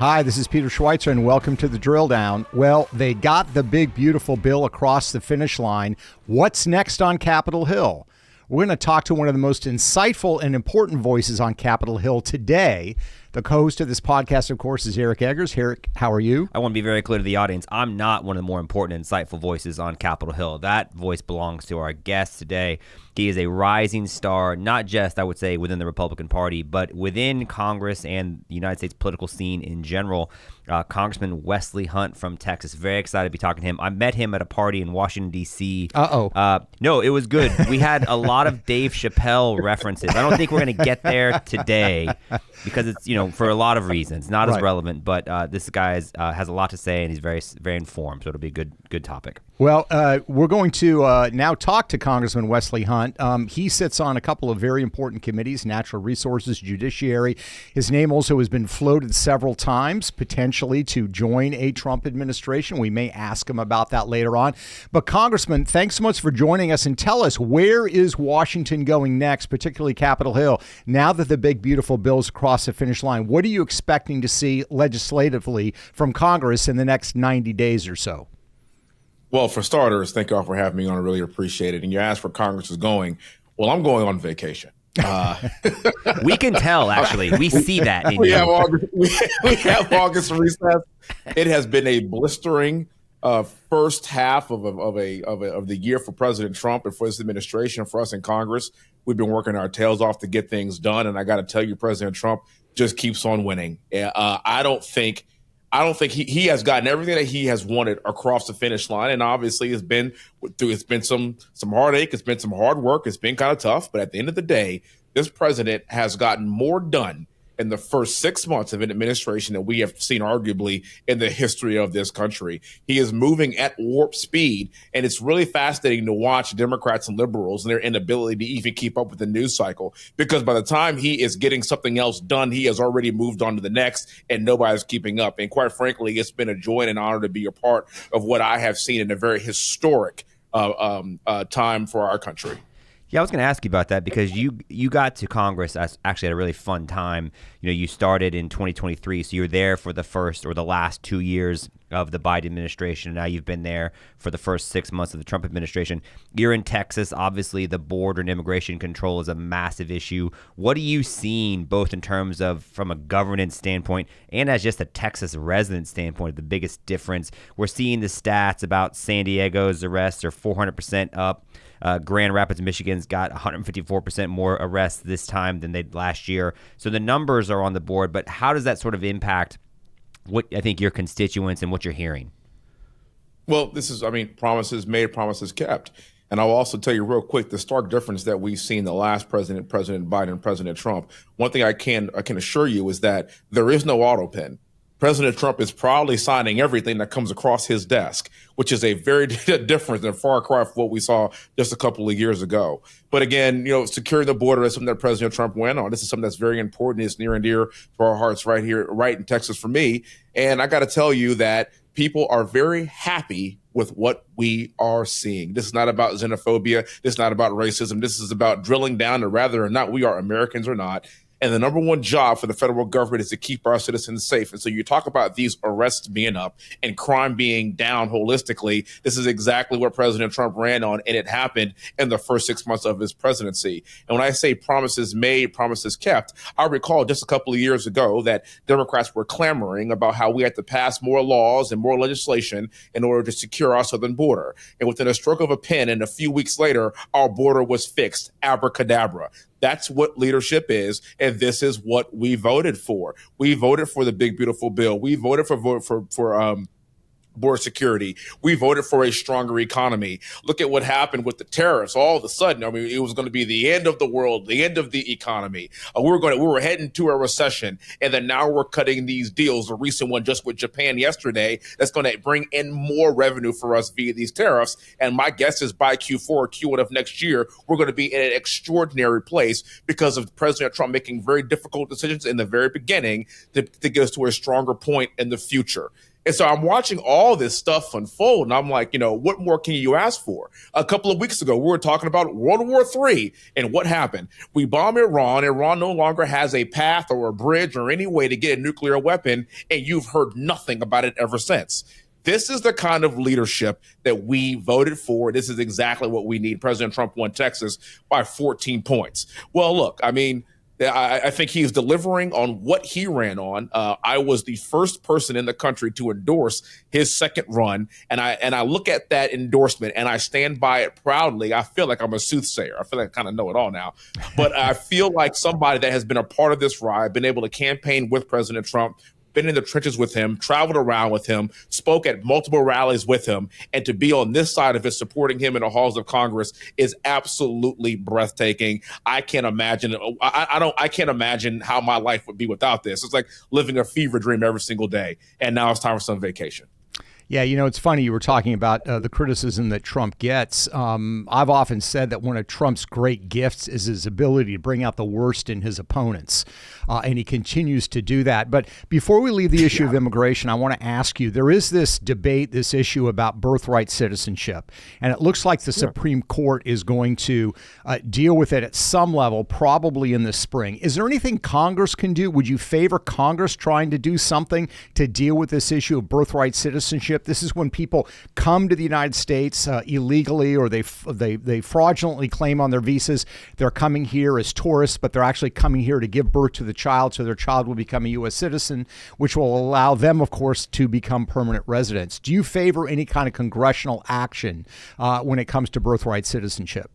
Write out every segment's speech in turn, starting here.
Hi, this is Peter Schweizer, and welcome to the Drill Down. Well, they got the big, beautiful bill across the finish line. What's next on Capitol Hill? We're going to talk to one of the most insightful and important voices on Capitol Hill today. The co-host of this podcast, of course, is Eric Eggers. Eric, how are you? I want to be very clear to the audience. I'm not one of the more important and insightful voices on Capitol Hill. That voice belongs to our guest today. He is a rising star, not just, I would say, within the Republican Party, but within Congress and the United States political scene in general. Congressman Wesley Hunt from Texas. Very excited to be talking to him. I met him at a party in Washington, D.C. No, it was good. We had a lot of Dave Chappelle references. I don't think we're going to get there today because it's, for a lot of reasons, not as relevant. But this guy has a lot to say, and he's very, very informed. So it'll be a good topic. Well, we're going to now talk to Congressman Wesley Hunt. He sits on a couple of very important committees, Natural Resources, Judiciary. His name also has been floated several times, potentially to join a Trump administration. We may ask him about that later on. But Congressman, thanks so much for joining us, and tell us, where is Washington going next, particularly Capitol Hill, now that the big, beautiful bill's across the finish line? What are you expecting to see legislatively from Congress in the next 90 days or so? Well, for starters, thank you all for having me on. I really appreciate it. And you asked where Congress is going. Well, I'm going on vacation. We can tell, actually. We see that. We have August recess. It has been a blistering first half of the year for President Trump and for this administration, for us in Congress. We've been working our tails off to get things done. And I got to tell you, President Trump just keeps on winning. I don't think he has gotten everything that he has wanted across the finish line. And obviously it's been some heartache. It's been some hard work. It's been kind of tough. But at the end of the day, this president has gotten more done in the first 6 months of an administration that we have seen arguably in the history of this country. He is moving at warp speed, and it's really fascinating to watch Democrats and liberals and their inability to even keep up with the news cycle, because by the time he is getting something else done, he has already moved on to the next, and nobody's keeping up. And quite frankly, it's been a joy and an honor to be a part of what I have seen in a very historic time for our country. Yeah, I was going to ask you about that because you got to Congress actually at a really fun time. You started in 2023, so you were there for the first or the last 2 years of the Biden administration, and now you've been there for the first 6 months of the Trump administration. You're in Texas. Obviously, the border and immigration control is a massive issue. What are you seeing, both in terms of from a governance standpoint and as just a Texas resident standpoint, the biggest difference? We're seeing the stats about San Diego's arrests are 400% up. Grand Rapids, Michigan's got 154% more arrests this time than they did last year. So the numbers are on the board, but how does that sort of impact what I think your constituents and what you're hearing? Well, this is, promises made, promises kept. And I'll also tell you real quick, the stark difference that we've seen the last president, President Biden and President Trump. One thing I can assure you is that there is no auto pen. President Trump is proudly signing everything that comes across his desk, which is a very different and far cry from what we saw just a couple of years ago. But again, securing the border is something that President Trump went on. This is something that's very important. It's near and dear to our hearts right here, right in Texas for me. And I got to tell you that people are very happy with what we are seeing. This is not about xenophobia. This is not about racism. This is about drilling down to whether or not we are Americans or not. And the number one job for the federal government is to keep our citizens safe. And so you talk about these arrests being up and crime being down holistically. This is exactly what President Trump ran on, and it happened in the first 6 months of his presidency. And when I say promises made, promises kept, I recall just a couple of years ago that Democrats were clamoring about how we had to pass more laws and more legislation in order to secure our southern border. And within a stroke of a pen and a few weeks later, our border was fixed. Abracadabra. That's what leadership is, and this is what we voted for. We voted for the big, beautiful bill. We voted for border security. We voted for a stronger economy. Look at what happened with the tariffs. All of a sudden, I mean, it was going to be the end of the world, the end of the economy. We were heading to a recession, and then now we're cutting these deals. A recent one just with Japan yesterday that's going to bring in more revenue for us via these tariffs. And my guess is by Q4 or Q1 of next year, we're going to be in an extraordinary place because of President Trump making very difficult decisions in the very beginning to get us to a stronger point in the future. And so I'm watching all this stuff unfold, and I'm like, what more can you ask for? A couple of weeks ago, we were talking about World War III, and what happened? We bomb Iran. Iran no longer has a path or a bridge or any way to get a nuclear weapon, and you've heard nothing about it ever since. This is the kind of leadership that we voted for. This is exactly what we need. President Trump won Texas by 14 points. Well, look, I mean, I think he is delivering on what he ran on. I was the first person in the country to endorse his second run, and I look at that endorsement and I stand by it proudly. I feel like I'm a soothsayer. I feel like I kind of know it all now, but I feel like somebody that has been a part of this ride, been able to campaign with President Trump, been in the trenches with him, traveled around with him, spoke at multiple rallies with him, and to be on this side of it, supporting him in the halls of Congress is absolutely breathtaking. I can't imagine. I can't imagine how my life would be without this. It's like living a fever dream every single day. And now it's time for some vacation. Yeah, it's funny you were talking about the criticism that Trump gets. I've often said that one of Trump's great gifts is his ability to bring out the worst in his opponents, and he continues to do that. But before we leave the issue of immigration, I want to ask you, there is this debate, this issue about birthright citizenship, and it looks like the Supreme Court is going to deal with it at some level, probably in the spring. Is there anything Congress can do? Would you favor Congress trying to do something to deal with this issue of birthright citizenship? This is when people come to the United States illegally, or they fraudulently claim on their visas they're coming here as tourists, but they're actually coming here to give birth to the child, so their child will become a U.S. citizen, which will allow them, of course, to become permanent residents. Do you favor any kind of congressional action when it comes to birthright citizenship?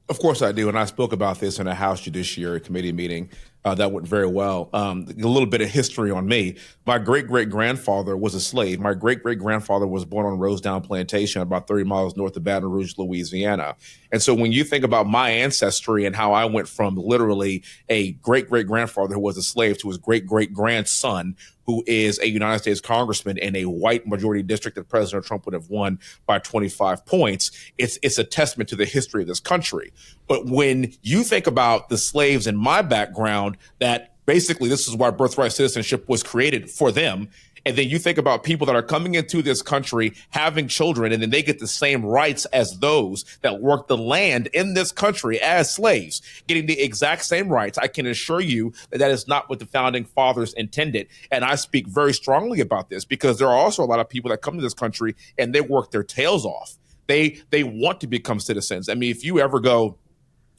Of course I do, and I spoke about this in a House Judiciary Committee meeting that went very well. A little bit of history on me. My great-great-grandfather was a slave. My great-great-grandfather was born on Rosedown Plantation, about 30 miles north of Baton Rouge, Louisiana. And so when you think about my ancestry and how I went from literally a great-great-grandfather who was a slave to his great-great-grandson, who is a United States congressman in a white majority district that President Trump would have won by 25 points, it's a testament to the history of this country. But when you think about the slaves in my background, that basically this is why birthright citizenship was created for them. And then you think about people that are coming into this country, having children, and then they get the same rights as those that work the land in this country as slaves, getting the exact same rights. I can assure you that that is not what the founding fathers intended. And I speak very strongly about this because there are also a lot of people that come to this country and they work their tails off. They want to become citizens. I mean, if you ever go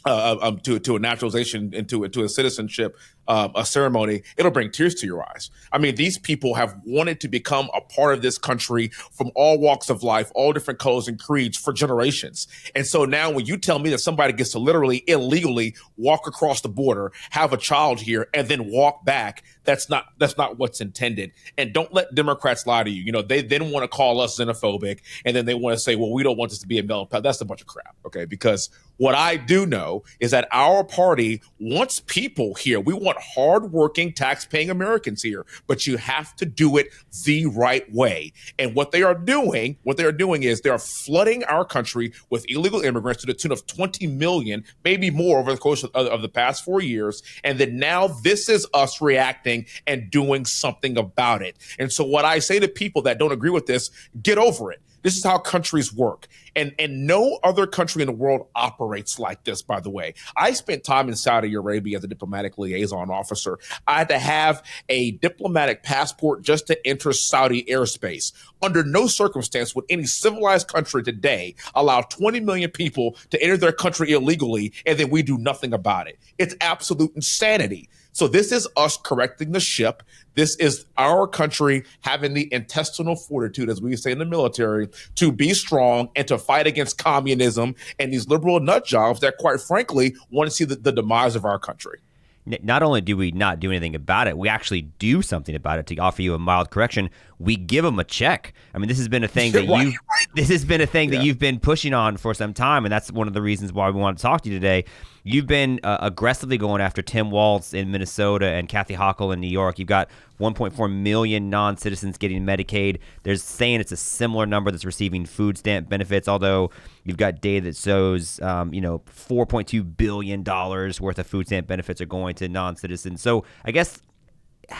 to a naturalization, into a citizenship a ceremony, it'll bring tears to your eyes. I mean, these people have wanted to become a part of this country from all walks of life, all different colors and creeds for generations. And so now when you tell me that somebody gets to literally illegally walk across the border, have a child here, and then walk back, that's not what's intended. And don't let Democrats lie to you. You know, they then want to call us xenophobic, and then they want to say, well, we don't want this to be a melon pot. That's a bunch of crap, okay? Because what I do know is that our party wants people here. We want hardworking, tax-paying Americans here, but you have to do it the right way. And what they are doing is they're flooding our country with illegal immigrants to the tune of 20 million, maybe more over the course of the past 4 years. And then now this is us reacting and doing something about it. And so what I say to people that don't agree with this, get over it. This is how countries work. And no other country in the world operates like this, by the way. I spent time in Saudi Arabia as a diplomatic liaison officer. I had to have a diplomatic passport just to enter Saudi airspace. Under no circumstance would any civilized country today allow 20 million people to enter their country illegally, and then we do nothing about it. It's absolute insanity. So this is us correcting the ship. This is our country having the intestinal fortitude, as we say in the military, to be strong and to fight against communism and these liberal nut jobs that, quite frankly, want to see the demise of our country. Not only do we not do anything about it, we actually do something about it. To offer you a mild correction, we give them a check. I mean, this has been a thing that that you've been pushing on for some time, and that's one of the reasons why we want to talk to you today. You've been aggressively going after Tim Walz in Minnesota and Kathy Hochul in New York. You've got 1.4 million non-citizens getting Medicaid. There's saying it's a similar number that's receiving food stamp benefits, although you've got data that shows, $4.2 billion worth of food stamp benefits are going to non-citizens. So I guess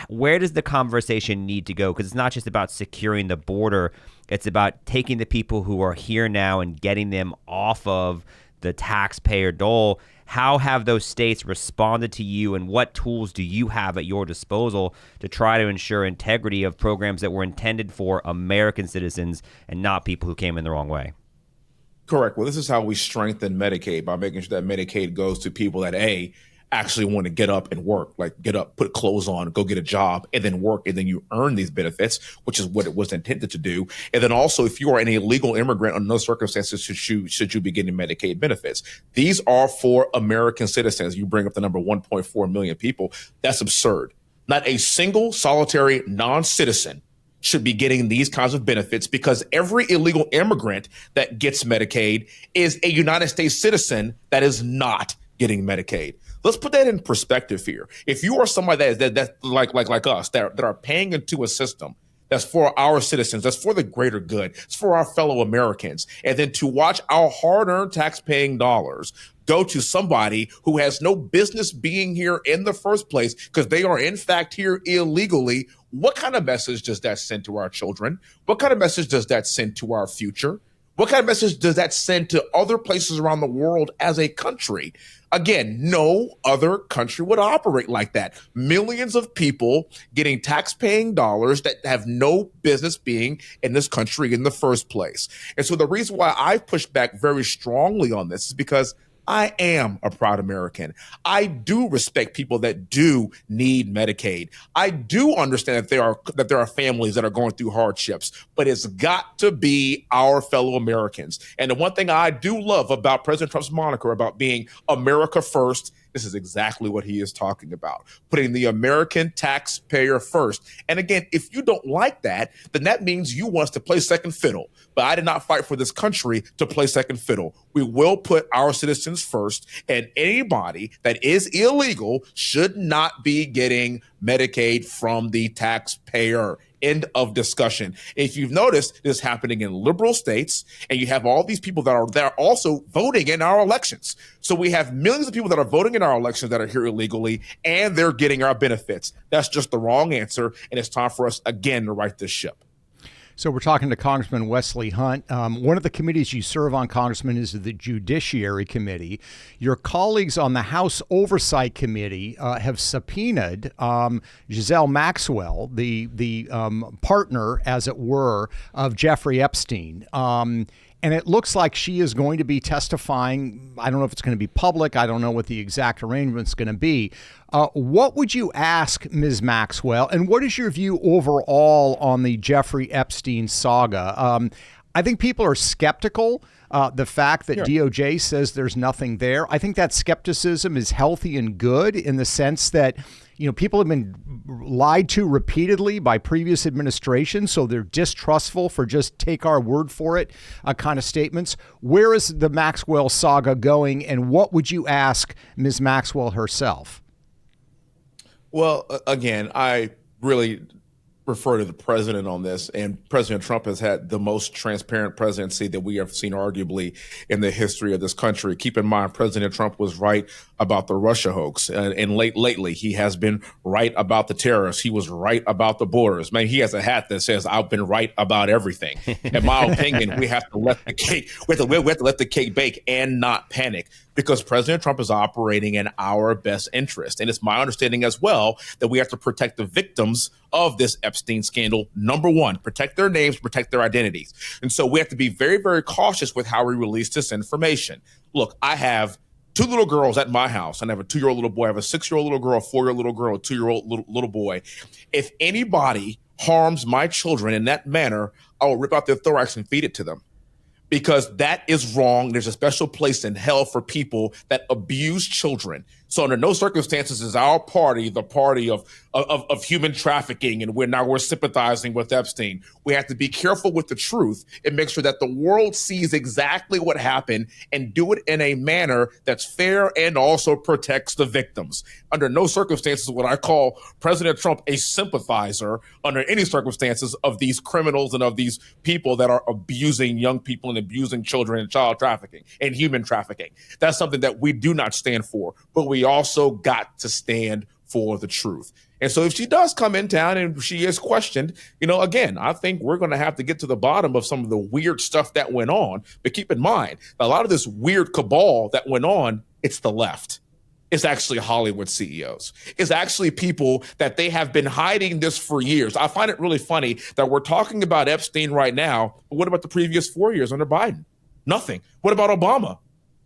where does the conversation need to go? Because it's not just about securing the border. It's about taking the people who are here now and getting them off of the taxpayer dole. How have those states responded to you, and what tools do you have at your disposal to try to ensure integrity of programs that were intended for American citizens and not people who came in the wrong way? Correct. Well, this is how we strengthen Medicaid, by making sure that Medicaid goes to people that actually want to get up and work, like get up, put clothes on, go get a job, and then work, and then you earn these benefits, which is what it was intended to do. And then also, if you are an illegal immigrant, under no circumstances should you be getting Medicaid benefits. These are for American citizens. You bring up the number 1.4 million people. That's absurd. Not a single solitary non-citizen should be getting these kinds of benefits, because every illegal immigrant that gets Medicaid is a United States citizen that is not getting Medicaid. Let's put that in perspective here. If you are somebody that's like us, that are paying into a system that's for our citizens, that's for the greater good, it's for our fellow Americans, and then to watch our hard-earned tax-paying dollars go to somebody who has no business being here in the first place because they are in fact here illegally, what kind of message does that send to our children? What kind of message does that send to our future? What kind of message does that send to other places around the world as a country? Again, no other country would operate like that. Millions of people getting tax-paying dollars that have no business being in this country in the first place. And so the reason why I've pushed back very strongly on this is because I am a proud American. I do respect people that do need Medicaid. I do understand that there are families that are going through hardships, but it's got to be our fellow Americans. And the one thing I do love about President Trump's moniker about being America first, this is exactly what he is talking about, putting the American taxpayer first. And again, if you don't like that, then that means you want us to play second fiddle. But I did not fight for this country to play second fiddle. We will put our citizens first, and anybody that is illegal should not be getting Medicaid from the taxpayer. End of discussion. If you've noticed, this is happening in liberal states, and you have all these people that are also voting in our elections. So we have millions of people that are voting in our elections that are here illegally, and they're getting our benefits. That's just the wrong answer, and it's time for us again to right this ship. So we're talking to Congressman Wesley Hunt. One of the committees you serve on, Congressman, is the Judiciary Committee. Your colleagues on the House Oversight Committee have subpoenaed Ghislaine Maxwell, the partner, as it were, of Jeffrey Epstein. And it looks like she is going to be testifying. I don't know if it's going to be public. I don't know what the exact arrangement's going to be. What would you ask Ms. Maxwell, and what is your view overall on the Jeffrey Epstein saga? I think people are skeptical. The fact that DOJ says there's nothing there, I think that skepticism is healthy and good in the sense that, you know, people have been lied to repeatedly by previous administrations, so they're distrustful for just take our word for it kind of statements. Where is the Maxwell saga going, and what would you ask Ms. Maxwell herself? Well, again, I really refer to the president on this, and President Trump has had the most transparent presidency that we have seen arguably in the history of this country. Keep in mind, President Trump was right about the Russia hoax, and lately he has been right about the terrorists. He was right about the borders. Man, he has a hat that says "I've been right about everything." In my opinion, we have to let the cake we have to let the cake bake and not panic, because President Trump is operating in our best interest. And it's my understanding as well that we have to protect the victims of this Epstein scandal. Number one, protect their names, protect their identities. And so we have to be very, very cautious with how we release this information. Look, I have two little girls at my house. I have a 2-year-old little boy. I have a 6-year-old little girl, a 4-year-old little girl, a 2-year-old little boy. If anybody harms my children in that manner, I will rip out their thorax and feed it to them, because that is wrong. There's a special place in hell for people that abuse children. So under no circumstances is our party the party of human trafficking, and we're sympathizing with Epstein. We have to be careful with the truth and make sure that the world sees exactly what happened and do it in a manner that's fair and also protects the victims. Under no circumstances would I call President Trump a sympathizer under any circumstances of these criminals and of these people that are abusing young people and abusing children and child trafficking and human trafficking. That's something that we do not stand for, but we also got to stand for the truth. And so if she does come in town and she is questioned, again, I think we're going to have to get to the bottom of some of the weird stuff that went on. But keep in mind, a lot of this weird cabal that went on, it's the left. It's actually Hollywood CEOs. It's actually people that they have been hiding this for years. I find it really funny that we're talking about Epstein right now. But what about the previous 4 years under Biden? Nothing. What about Obama?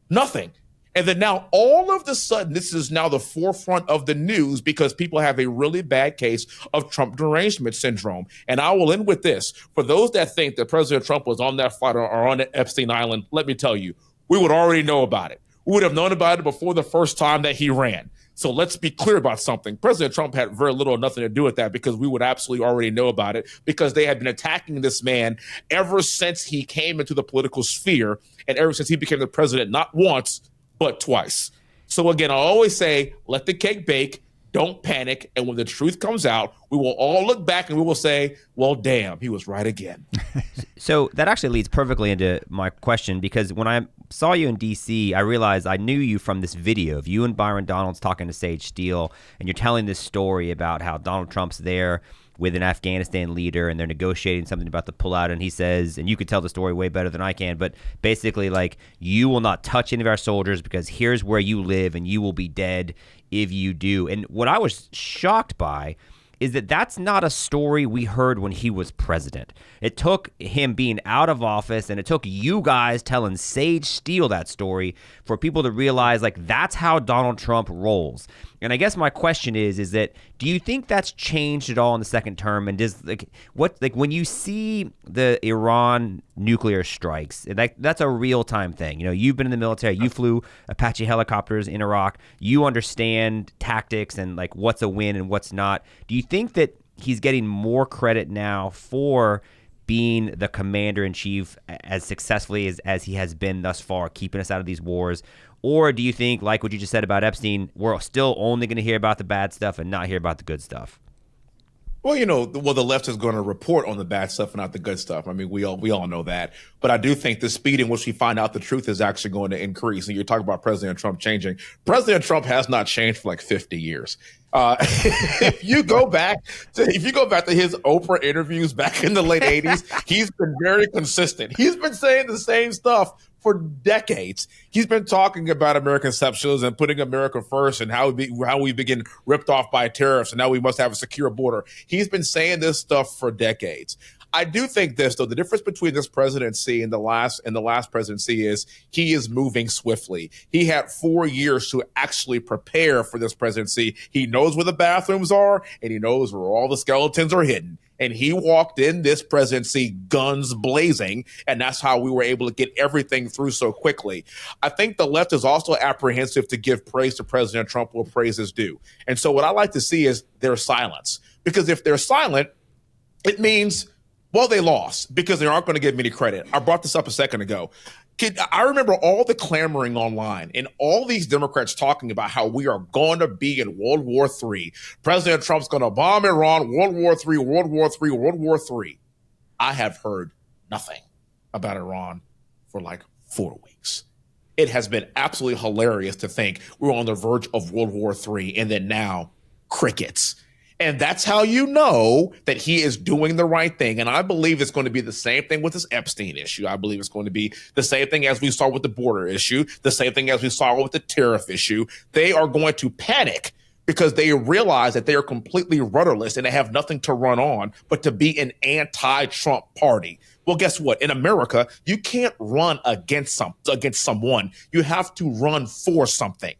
Nothing. And then now all of a sudden, this is now the forefront of the news because people have a really bad case of Trump derangement syndrome. And I will end with this. For those that think that President Trump was on that flight or on Epstein Island, let me tell you, we would already know about it. We would have known about it before the first time that he ran. So let's be clear about something. President Trump had very little or nothing to do with that because we would absolutely already know about it because they had been attacking this man ever since he came into the political sphere and ever since he became the president, not once, but twice. So again, I always say, let the cake bake, don't panic. And when the truth comes out, we will all look back and we will say, well, damn, he was right again. So that actually leads perfectly into my question, because when I saw you in D.C., I realized I knew you from this video of you and Byron Donalds talking to Sage Steele, and you're telling this story about how Donald Trump's there with an Afghanistan leader and they're negotiating something about the pullout, and he says, and you could tell the story way better than I can, but basically like, you will not touch any of our soldiers because here's where you live and you will be dead if you do. And what I was shocked by is that that's not a story we heard when he was president. It took him being out of office and it took you guys telling Sage Steele that story for people to realize like that's how Donald Trump rolls. And I guess my question is that do you think that's changed at all in the second term? And does when you see the Iran nuclear strikes, that's a real time thing. You've been in the military, you flew Apache helicopters in Iraq, you understand tactics and like what's a win and what's not. Do you think that he's getting more credit now for being the commander in chief as successfully as he has been thus far, keeping us out of these wars? Or do you think, like what you just said about Epstein, we're still only going to hear about the bad stuff and not hear about the good stuff? Well, the left is going to report on the bad stuff and not the good stuff. I mean, we all know that. But I do think the speed in which we find out the truth is actually going to increase. And you're talking about President Trump changing. President Trump has not changed for like 50 years. If you go back to his Oprah interviews back in the late 80s, he's been very consistent. He's been saying the same stuff for decades. He's been talking about American exceptions and putting America first and how we've been ripped off by tariffs and now we must have a secure border. He's been saying this stuff for decades. I do think this, though, the difference between this presidency and the last presidency is he is moving swiftly. He had 4 years to actually prepare for this presidency. He knows where the bathrooms are and he knows where all the skeletons are hidden. And he walked in this presidency guns blazing, and that's how we were able to get everything through so quickly. I think the left is also apprehensive to give praise to President Trump where praise is due. And so what I like to see is their silence. Because if they're silent, it means, well, they lost because they aren't going to give me any credit. I brought this up a second ago. I remember all the clamoring online and all these Democrats talking about how we are going to be in World War III. President Trump's going to bomb Iran, World War III, World War III, World War III. I have heard nothing about Iran for like 4 weeks. It has been absolutely hilarious to think we're on the verge of World War III and then now crickets. And that's how you know that he is doing the right thing. And I believe it's going to be the same thing with this Epstein issue. I believe it's going to be the same thing as we saw with the border issue, the same thing as we saw with the tariff issue. They are going to panic because they realize that they are completely rudderless and they have nothing to run on but to be an anti-Trump party. Well, guess what? In America, you can't run against someone. You have to run for something.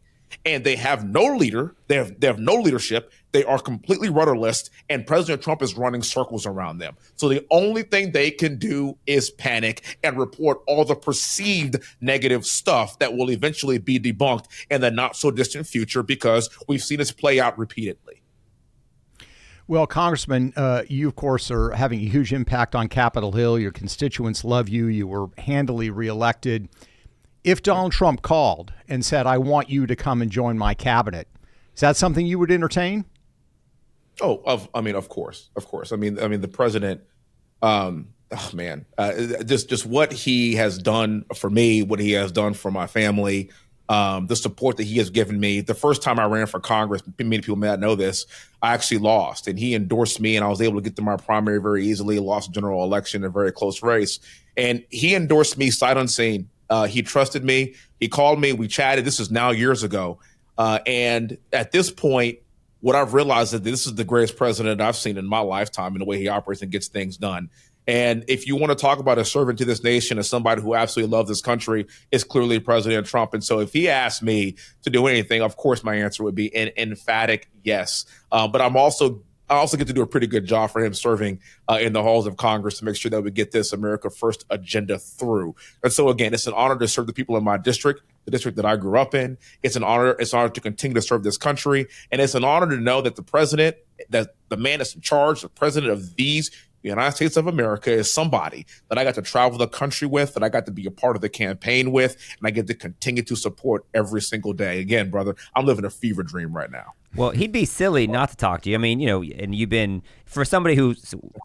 And they have no leader. They have no leadership. They are completely rudderless, and President Trump is running circles around them. So the only thing they can do is panic and report all the perceived negative stuff that will eventually be debunked in the not so distant future because we've seen this play out repeatedly. Well, Congressman, you, of course, are having a huge impact on Capitol Hill. Your constituents love you. You were handily reelected. If Donald Trump called and said, I want you to come and join my cabinet, is that something you would entertain? Oh, of course. I mean, the president, just what he has done for me, what he has done for my family, the support that he has given me. The first time I ran for Congress, many people may not know this, I actually lost, and he endorsed me, and I was able to get to my primary very easily, lost the general election in a very close race. And he endorsed me sight unseen. He trusted me. He called me. We chatted. This is now years ago. And at this point, what I've realized is that this is the greatest president I've seen in my lifetime in the way he operates and gets things done. And if you want to talk about a servant to this nation as somebody who absolutely loves this country, it's clearly President Trump. And so if he asked me to do anything, of course, my answer would be an emphatic yes. But I also get to do a pretty good job for him serving in the halls of Congress to make sure that we get this America First agenda through. And so, again, it's an honor to serve the people in my district, the district that I grew up in. It's an honor. It's an honor to continue to serve this country. And it's an honor to know that the president, that the man that's in charge, the president of the United States of America, is somebody that I got to travel the country with, that I got to be a part of the campaign with, and I get to continue to support every single day. Again, brother, I'm living a fever dream right now. Well, he'd be silly not to talk to you. I mean, and you've been, for somebody who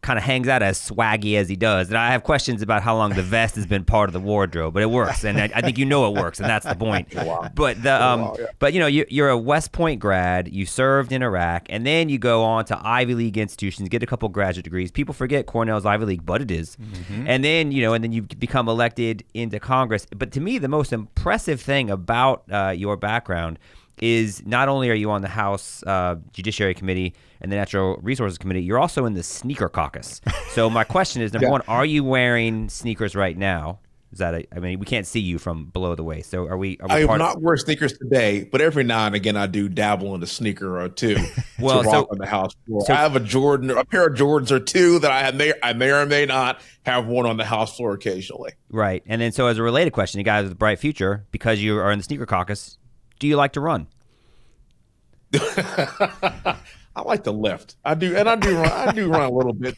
kind of hangs out as swaggy as he does, and I have questions about how long the vest has been part of the wardrobe, but it works, and I think it works, and that's the point. Wow. But but you're a West Point grad, you served in Iraq, and then you go on to Ivy League institutions, get a couple graduate degrees. People forget Cornell's Ivy League, but it is. Mm-hmm. And then you become elected into Congress. But to me, the most impressive thing about your background is not only are you on the House Judiciary Committee and the Natural Resources Committee, you're also in the sneaker caucus. So my question is, number one, are you wearing sneakers right now? Is that we can't see you from below the waist. So are we I am not wearing sneakers today, but every now and again I do dabble in a sneaker or two well, to rock on the house floor. I have a pair of Jordans or two that I may or may not have one on the house floor occasionally. Right. And then so as a related question, you guys with a bright future, because you are in the sneaker caucus, do you like to run? I like to lift. I do run a little bit.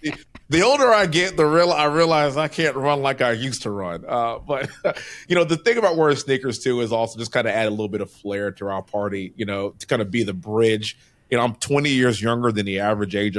The older I get, I realize I can't run like I used to run. But the thing about wearing sneakers too is also just kind of add a little bit of flair to our party. To kind of be the bridge. I'm 20 years younger than the average age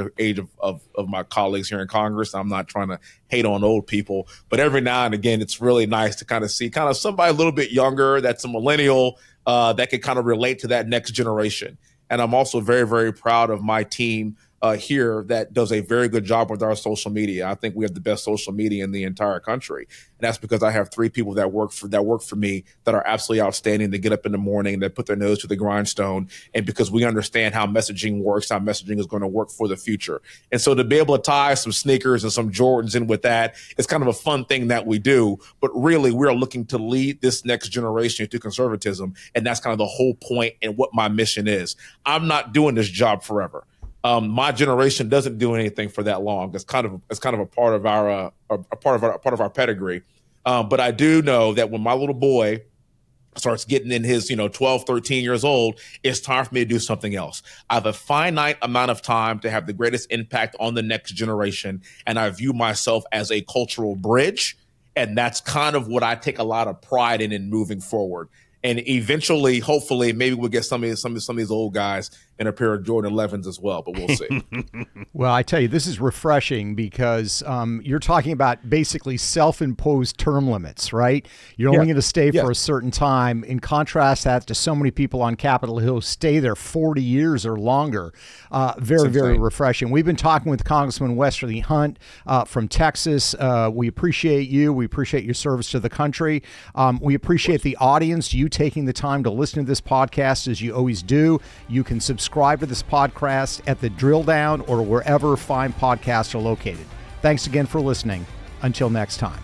of my colleagues here in Congress. I'm not trying to hate on old people, but every now and again, it's really nice to kind of see somebody a little bit younger that's a millennial that can kind of relate to that next generation. And I'm also very, very proud of my team here that does a very good job with our social media. I think we have the best social media in the entire country. And that's because I have 3 people that work for me that are absolutely outstanding. They get up in the morning, that put their nose to the grindstone. And because we understand how messaging works, how messaging is going to work for the future. And so to be able to tie some sneakers and some Jordans in with that, it's kind of a fun thing that we do. But really, we're looking to lead this next generation to conservatism. And that's kind of the whole point and what my mission is. I'm not doing this job forever. My generation doesn't do anything for that long. It's kind of a part of our pedigree. But I do know that when my little boy starts getting in his 12, 13 years old, it's time for me to do something else. I have a finite amount of time to have the greatest impact on the next generation, and I view myself as a cultural bridge, and that's kind of what I take a lot of pride in moving forward. And eventually, hopefully, maybe we'll get some of these old guys in a pair of Jordan 11s as well, but we'll see. Well, I tell you, this is refreshing because you're talking about basically self-imposed term limits, right? You're only going to stay for a certain time. In contrast that to so many people on Capitol Hill stay there 40 years or longer. Very, very refreshing. We've been talking with Congressman Wesley Hunt from Texas. We appreciate you. We appreciate your service to the country. We appreciate the audience, you taking the time to listen to this podcast as you always do. You can subscribe to this podcast at the Drill Down or wherever fine podcasts are located. Thanks again for listening. Until next time.